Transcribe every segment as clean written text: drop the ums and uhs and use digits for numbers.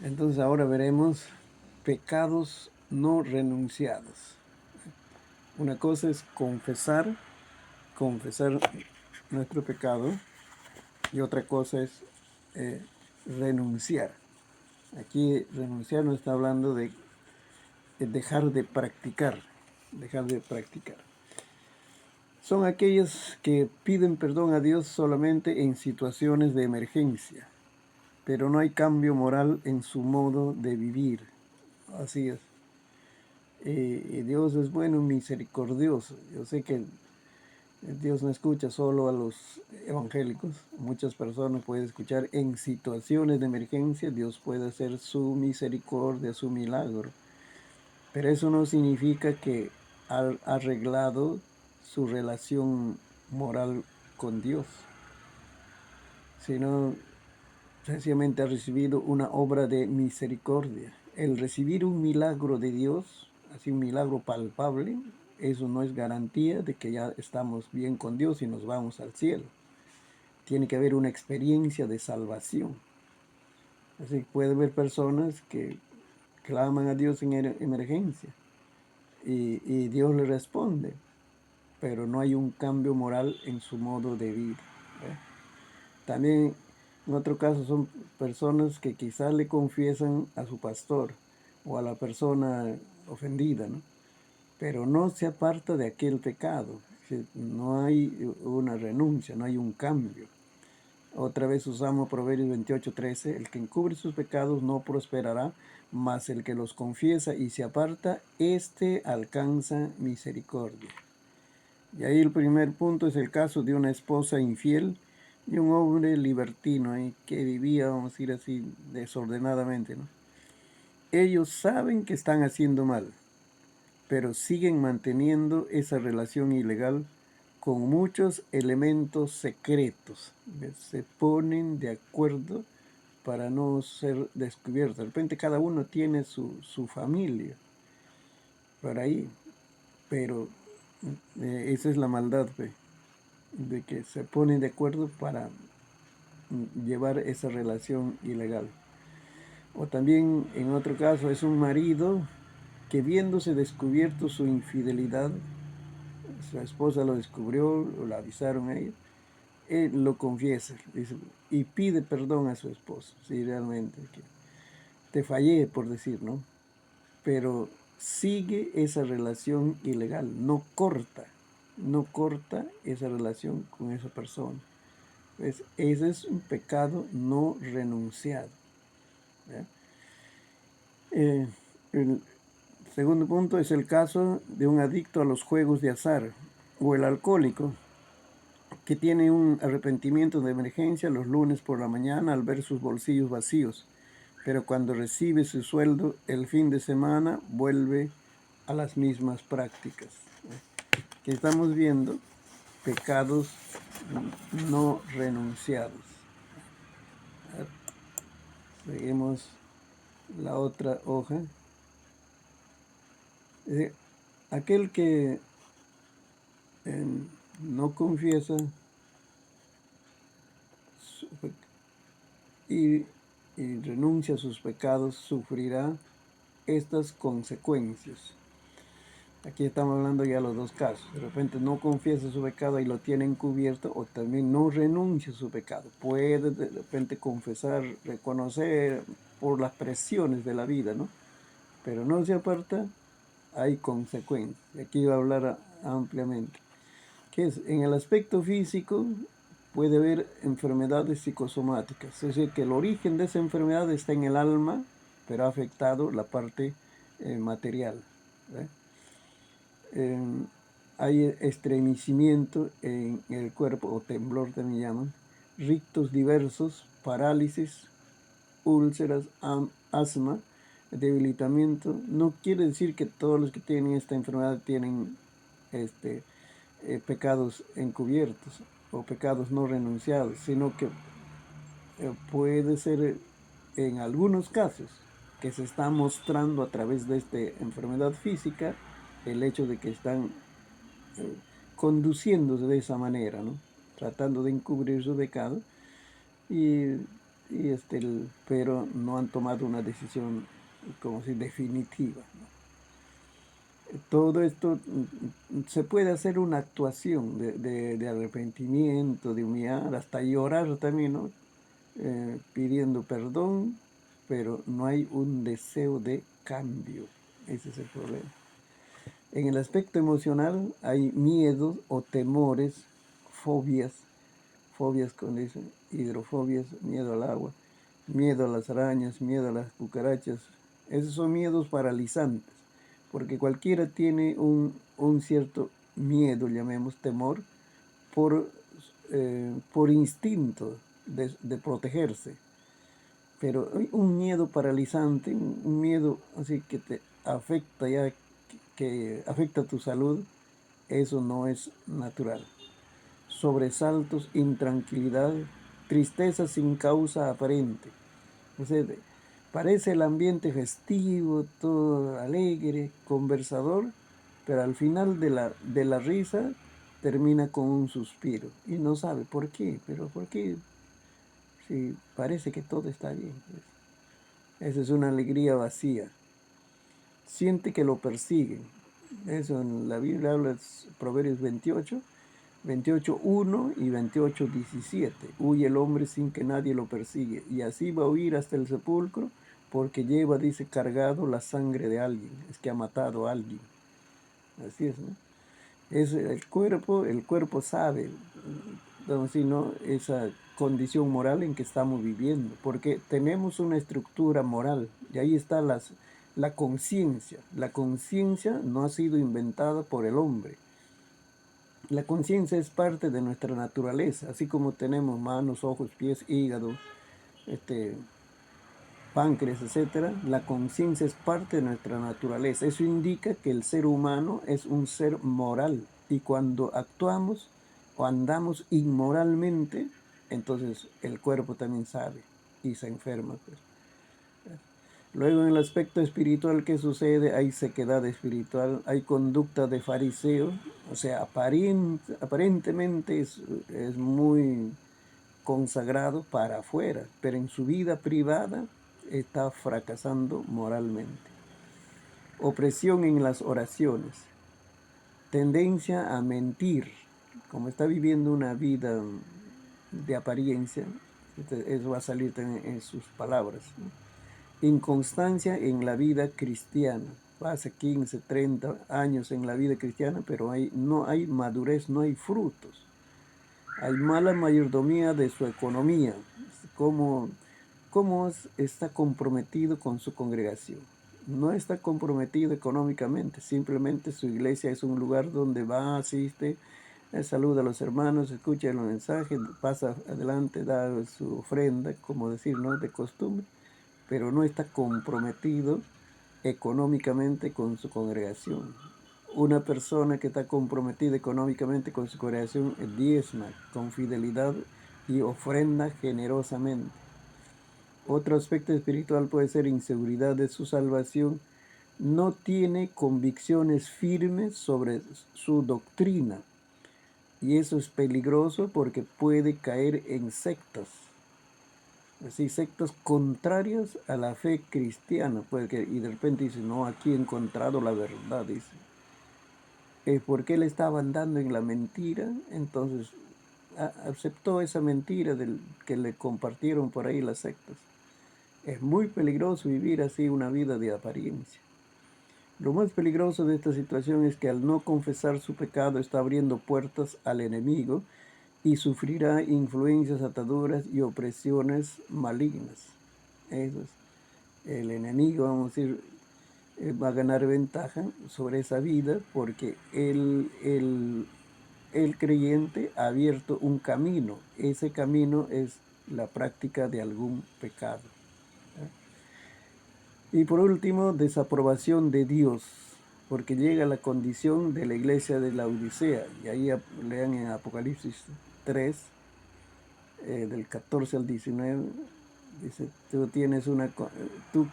Entonces ahora veremos pecados no renunciados. Una cosa es confesar nuestro pecado, y otra cosa es renunciar. Aquí renunciar no está hablando de dejar de practicar, dejar de practicar. Son aquellos que piden perdón a Dios solamente en situaciones de emergencia, pero no hay cambio moral en su modo de vivir. Así es. Dios es bueno y misericordioso. Yo sé que Dios no escucha solo a los evangélicos. Muchas personas pueden escuchar en situaciones de emergencia. Dios puede hacer su misericordia, su milagro. Pero eso no significa que ha arreglado su relación moral con Dios, sino sencillamente ha recibido una obra de misericordia. El recibir un milagro de Dios, así un milagro palpable, eso no es garantía de que ya estamos bien con Dios y nos vamos al cielo. Tiene que haber una experiencia de salvación. Así que puede haber personas que claman a Dios en emergencia y Dios le responde, pero no hay un cambio moral en su modo de vida. También en otro caso son personas que quizás le confiesan a su pastor o a la persona ofendida, ¿no? Pero no se aparta de aquel pecado. No hay una renuncia, no hay un cambio. Otra vez usamos Proverbios 28:13, el que encubre sus pecados no prosperará, mas el que los confiesa y se aparta, éste alcanza misericordia. Y ahí el primer punto es el caso de una esposa infiel y un hombre libertino que vivía, vamos a decir así, desordenadamente, ¿no? Ellos saben que están haciendo mal, pero siguen manteniendo esa relación ilegal con muchos elementos secretos. Se ponen de acuerdo para no ser descubiertos. De repente cada uno tiene su familia por ahí, pero esa es la maldad, de que se ponen de acuerdo para llevar esa relación ilegal. O también en otro caso es un marido que viéndose descubierto su infidelidad, su esposa lo descubrió, o la avisaron a ella, él lo confiesa, dice, y pide perdón a su esposo, si realmente que te fallé, por decir, ¿no? Pero sigue esa relación ilegal, no corta esa relación con esa persona. Pues ese es un pecado no renunciado. El segundo punto es el caso de un adicto a los juegos de azar o el alcohólico que tiene un arrepentimiento de emergencia los lunes por la mañana al ver sus bolsillos vacíos, pero cuando recibe su sueldo el fin de semana vuelve a las mismas prácticas. Que estamos viendo pecados no renunciados. Seguimos la otra hoja. Aquel que no confiesa y, y renuncia a sus pecados sufrirá estas consecuencias. Aquí estamos hablando ya de los dos casos. De repente no confiesa su pecado y lo tiene encubierto, o también no renuncia a su pecado. Puede de repente confesar, reconocer por las presiones de la vida, ¿no? Pero no se aparta, hay consecuencias. Aquí voy a hablar ampliamente. Que es, en el aspecto físico puede haber enfermedades psicosomáticas. Es decir, que el origen de esa enfermedad está en el alma, pero ha afectado la parte material. Hay estremecimiento en el cuerpo, o temblor también llaman, rictos diversos, parálisis, úlceras, asma, debilitamiento. No quiere decir que todos los que tienen esta enfermedad tienen pecados encubiertos o pecados no renunciados, sino que puede ser en algunos casos que se está mostrando a través de esta enfermedad física el hecho de que están conduciéndose de esa manera, ¿no? Tratando de encubrir su pecado y pero no han tomado una decisión como si definitiva, ¿no? Todo esto se puede hacer una actuación de arrepentimiento, de humillar, hasta llorar también, ¿no? Pidiendo perdón, pero no hay un deseo de cambio. Ese es el problema. En el aspecto emocional hay miedos o temores, fobias, fobias con eso, hidrofobias, miedo al agua, miedo a las arañas, miedo a las cucarachas. Esos son miedos paralizantes, porque cualquiera tiene un cierto miedo, llamemos temor, por instinto de protegerse. Pero hay un miedo paralizante, un miedo así que te afecta ya, que afecta tu salud, eso no es natural. Sobresaltos, intranquilidad, tristeza sin causa aparente. O sea, parece el ambiente festivo, todo alegre, conversador, pero al final de la risa termina con un suspiro y no sabe por qué, pero por qué, si parece que todo está bien, pues. Esa es una alegría vacía. Siente que lo persiguen. Eso en la Biblia habla, Proverbios 28:1 y 28:17. Huye el hombre sin que nadie lo persigue, y así va a huir hasta el sepulcro, porque lleva, dice, cargado la sangre de alguien. Es que ha matado a alguien. Así es, ¿no? Es el cuerpo sabe, si no, esa condición moral en que estamos viviendo, porque tenemos una estructura moral, y ahí está la conciencia. La conciencia no ha sido inventada por el hombre. La conciencia es parte de nuestra naturaleza, así como tenemos manos, ojos, pies, hígado, este, páncreas, etcétera. La conciencia es parte de nuestra naturaleza. Eso indica que el ser humano es un ser moral, y cuando actuamos o andamos inmoralmente, entonces el cuerpo también sabe y se enferma, pues. Luego, en el aspecto espiritual, ¿qué sucede? Hay sequedad espiritual, hay conducta de fariseo, o sea, aparentemente es muy consagrado para afuera, pero en su vida privada está fracasando moralmente. Opresión en las oraciones, tendencia a mentir, como está viviendo una vida de apariencia, eso va a salir en sus palabras, ¿no? Inconstancia en la vida cristiana. Pasa 15, 30 años en la vida cristiana, pero no hay madurez, no hay frutos. Hay mala mayordomía de su economía. ¿Cómo, está comprometido con su congregación? No está comprometido económicamente, simplemente su iglesia es un lugar donde va, asiste, saluda a los hermanos, escucha los mensajes, pasa adelante, da su ofrenda, como decir, ¿no? De costumbre, pero no está comprometido económicamente con su congregación. Una persona que está comprometida económicamente con su congregación diezma con fidelidad y ofrenda generosamente. Otro aspecto espiritual puede ser inseguridad de su salvación. No tiene convicciones firmes sobre su doctrina. Y eso es peligroso porque puede caer en sectas. Así, sectas contrarias a la fe cristiana. Y de repente dice, no, aquí he encontrado la verdad, dice. Porque él estaba andando en la mentira, entonces aceptó esa mentira que le compartieron por ahí las sectas. Es muy peligroso vivir así una vida de apariencia. Lo más peligroso de esta situación es que al no confesar su pecado está abriendo puertas al enemigo y sufrirá influencias, ataduras y opresiones malignas. Eso es. El enemigo, vamos a decir, va a ganar ventaja sobre esa vida porque el creyente ha abierto un camino. Ese camino es la práctica de algún pecado. Y por último, desaprobación de Dios, porque llega la condición de la iglesia de la Odisea. Y ahí lean en Apocalipsis 3, del 14 al 19, dice, tú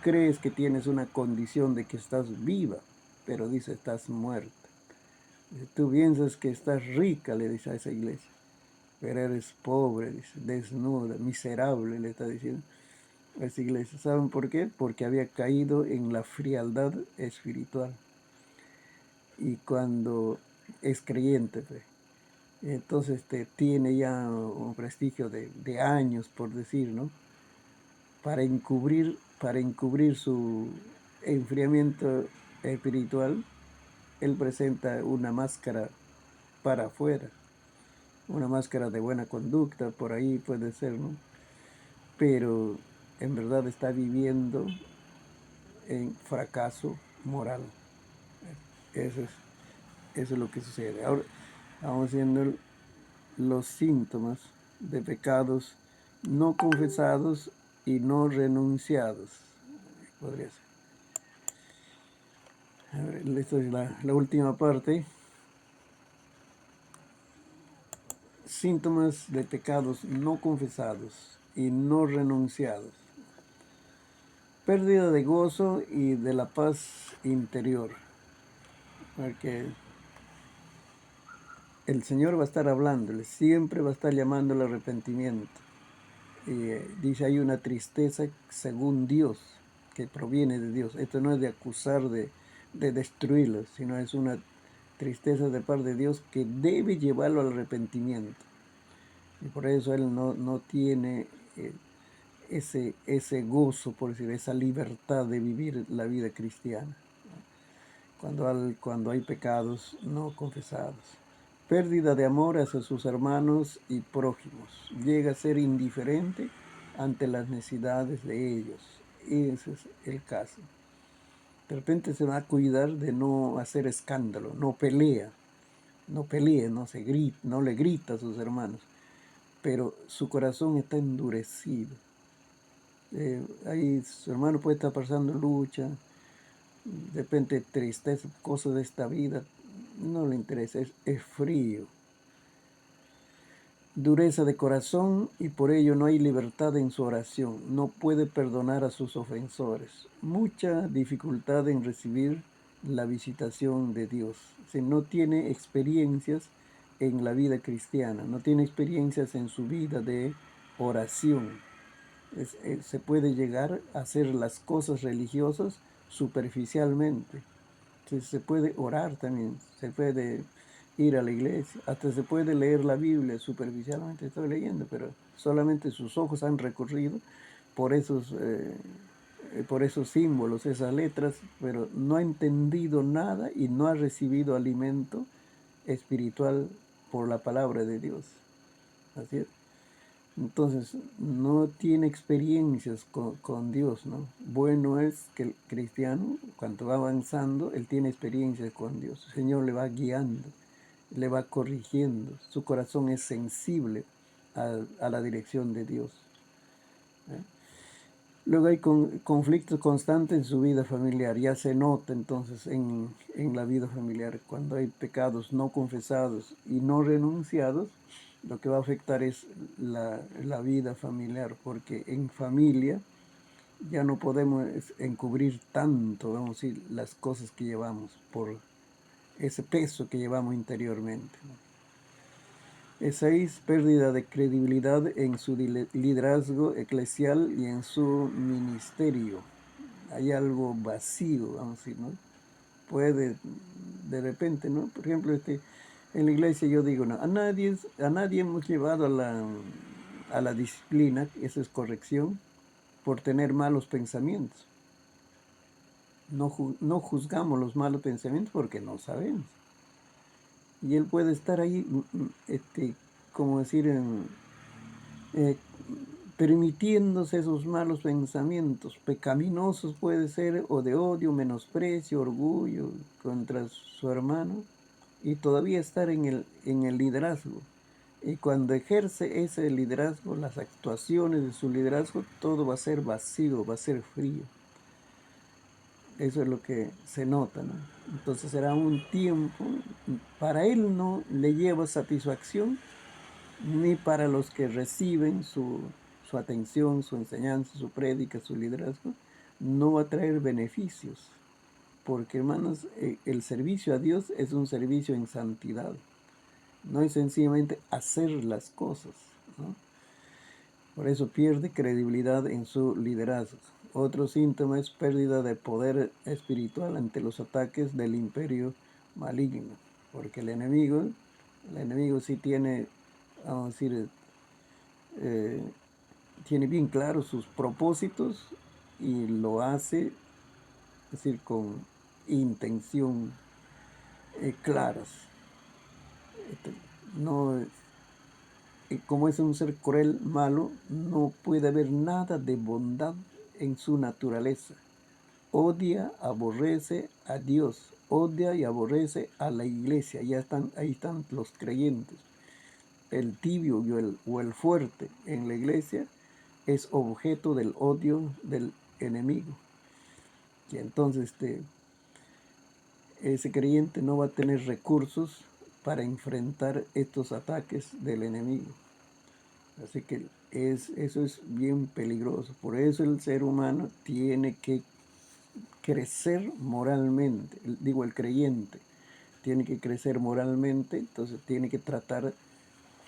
crees que tienes una condición de que estás viva, pero dice, estás muerta. Dice, tú piensas que estás rica, le dice a esa iglesia, pero eres pobre, dice, desnuda, miserable, le está diciendo a esa iglesia. ¿Saben por qué? Porque había caído en la frialdad espiritual. Y cuando es creyente, pues, entonces tiene ya un prestigio de años, por decir, ¿no? Para encubrir su enfriamiento espiritual, él presenta una máscara para afuera, una máscara de buena conducta, por ahí puede ser, ¿no? Pero en verdad está viviendo en fracaso moral. Eso es, eso es lo que sucede. Ahora vamos viendo los síntomas de pecados no confesados y no renunciados. Podría ser. A ver, esta es la última parte. Síntomas de pecados no confesados y no renunciados. Pérdida de gozo y de la paz interior. Porque el Señor va a estar hablándole, siempre va a estar llamando al arrepentimiento. Y dice, hay una tristeza según Dios, que proviene de Dios. Esto no es de acusar, de destruirlo, sino es una tristeza de parte de Dios que debe llevarlo al arrepentimiento. Y por eso Él no tiene ese gozo, por decir, esa libertad de vivir la vida cristiana, cuando hay pecados no confesados. Pérdida de amor hacia sus hermanos y prójimos. Llega a ser indiferente ante las necesidades de ellos. Ese es el caso. De repente se va a cuidar de no hacer escándalo, no pelea, no le grita a sus hermanos, pero su corazón está endurecido. Ahí su hermano puede estar pasando lucha, de repente tristeza, cosas de esta vida, no le interesa, es frío. Dureza de corazón y por ello no hay libertad en su oración, no puede perdonar a sus ofensores. Mucha dificultad en recibir la visitación de Dios. Si no tiene experiencias en la vida cristiana, no tiene experiencias en su vida de oración. Se puede llegar a hacer las cosas religiosas superficialmente. Se puede orar también, se puede ir a la iglesia, hasta se puede leer la Biblia superficialmente, estoy leyendo, pero solamente sus ojos han recorrido por esos símbolos, esas letras, pero no ha entendido nada y no ha recibido alimento espiritual por la palabra de Dios. Así es. Entonces, no tiene experiencias con Dios, ¿no? Bueno es que el cristiano, cuando va avanzando, él tiene experiencias con Dios. El Señor le va guiando, le va corrigiendo. Su corazón es sensible a la dirección de Dios. ¿Eh? Luego hay conflictos constantes en su vida familiar. Ya se nota entonces en la vida familiar. Cuando hay pecados no confesados y no renunciados, lo que va a afectar es la vida familiar, porque en familia ya no podemos encubrir tanto, vamos a decir, las cosas que llevamos por ese peso que llevamos interiormente, ¿no? Esa es pérdida de credibilidad en su liderazgo eclesial y en su ministerio. Hay algo vacío, vamos a decir, ¿no? Puede, de repente, ¿no? Por ejemplo, en la iglesia yo digo, no, a nadie hemos llevado a la disciplina, eso es corrección, por tener malos pensamientos. No juzgamos los malos pensamientos porque no sabemos. Y él puede estar ahí, como decir, eh, permitiéndose esos malos pensamientos, pecaminosos puede ser, o de odio, menosprecio, orgullo contra su hermano, y todavía estar en el liderazgo. Y cuando ejerce ese liderazgo, las actuaciones de su liderazgo, todo va a ser vacío, va a ser frío. Eso es lo que se nota, ¿no? Entonces será un tiempo, para él no le lleva satisfacción, ni para los que reciben su atención, su enseñanza, su prédica, su liderazgo, no va a traer beneficios. Porque, hermanos, el servicio a Dios es un servicio en santidad. no es sencillamente hacer las cosas, ¿no? Por eso pierde credibilidad en su liderazgo. Otro síntoma es pérdida de poder espiritual ante los ataques del imperio maligno, porque el enemigo sí tiene, vamos a decir, eh, tiene bien claros sus propósitos y lo hace, es decir, con intención claras. Este, no, como es un ser cruel, malo, no puede haber nada de bondad en su naturaleza. Odia, aborrece a Dios, odia y aborrece a la iglesia. Ahí están los creyentes. El tibio o el fuerte en la iglesia es objeto del odio del enemigo. Y entonces ese creyente no va a tener recursos para enfrentar estos ataques del enemigo. Así que eso es bien peligroso. Por eso el ser humano tiene que crecer moralmente. Digo, el creyente tiene que crecer moralmente, entonces tiene que tratar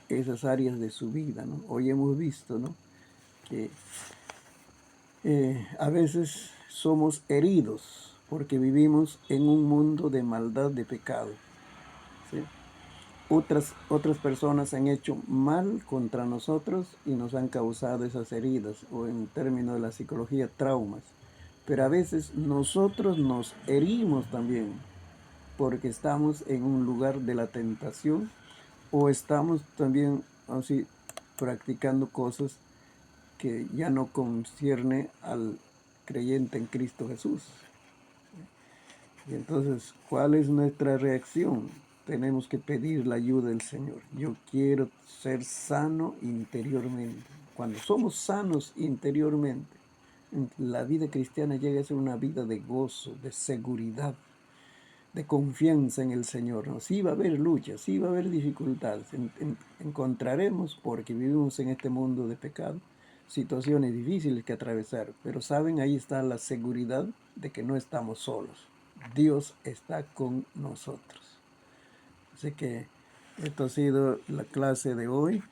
esas áreas de su vida, ¿no? Hoy hemos visto, ¿no?, que a veces somos heridos porque vivimos en un mundo de maldad, de pecado, ¿sí? Otras personas han hecho mal contra nosotros y nos han causado esas heridas, o en términos de la psicología, traumas. Pero a veces nosotros nos herimos también porque estamos en un lugar de la tentación o estamos también así practicando cosas que ya no concierne al creyente en Cristo Jesús. Y entonces, ¿cuál es nuestra reacción? Tenemos que pedir la ayuda del Señor. Yo quiero ser sano interiormente. Cuando somos sanos interiormente, la vida cristiana llega a ser una vida de gozo, de seguridad, de confianza en el Señor, ¿no? Sí va a haber luchas, sí va a haber dificultades. Encontraremos, porque vivimos en este mundo de pecado, situaciones difíciles que atravesar. Pero saben, ahí está la seguridad de que no estamos solos. Dios está con nosotros. Así que esto ha sido la clase de hoy.